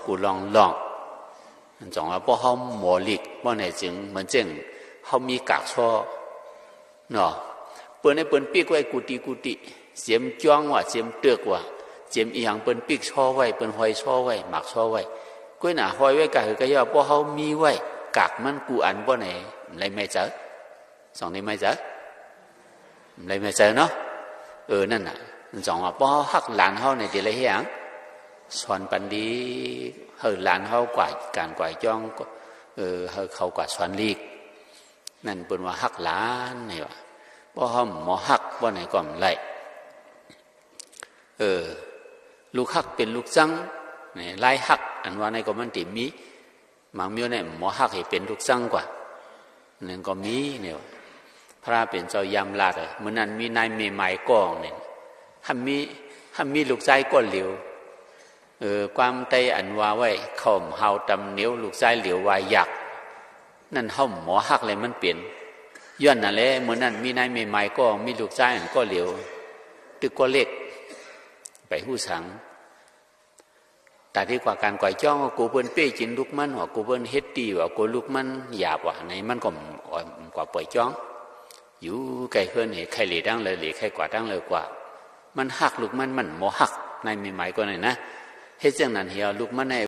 กูลองลองจงว่าพอเขาหมอลิกว่าไหนจึงเหมือนจึงเขามีกากช่อเนาะเปิ้นให้เปิ้นปีกไว้กุฏิเสียมจ้องว่าเสียมเตือกว่าเสียมอีหยังเปิ้นปีกช่อไว้เปิ้นหอยช่อไว้หมักช่อไว้ก้อยหน้าหอยไว้กะก็ย่อพอเขามีไว้กากมันกูอันบ่ไหนเลยไม่เจอสองนี้ไม่เจอเลยไม่เจอเนาะนั่นน่ะจงว่าพอฮักหลานเขาในเดี๋ยวไรเฮียงสอนปันดีหลานเขากว่าการกว่าจ้องเขากว่าสอนลีกนั่นเป็นว่าฮักหลานนี่วะพอเขาหมอฮักว่าไหนก่อนไรลูกฮักเป็นลูกจังนี่ไล่ฮักอันว่าในก็มันติมีบางเมียวเนี่ยหมอฮักให้เป็นลูกจังกว่านั่นก็มีเนี่ยพระเป็นเจ้ายามลาดเลยเมื่อนั้นมีนายเมย์ไม้กองเนี่ยถ้ามีลูกชายก็เหลียวความใจอันว่าไว้ข่มเฮาตำเหนียวลูกชายเหลียววายยักนั่นเฮาหมอฮักเลยมันเปลี่ยนย้อนนั่นแหละเมื่อนั้นมีนายเมย์ไม้ก็มีลูกชายอันก็เหลียวตึกก็เล็กไปหู้สังแต่ที่กว่าการก่อยจ้องกูเปิ้นเป้จินลูกมันว่ากูเปิ้นเฮ็ดดีว่ากูลูกมันหยาบว่าไหนมันก็กว่าปล่อยจ้องอยู่ไกลเพื่อนเห็นใครเหลีดังเลยเหลีใครกว่าดังเลยกว่ามันหักลูกมันหมอหักในใหม่ๆก็หน่อยนะเฮ็ดจังนั้นเหี่ยวลูกมันใน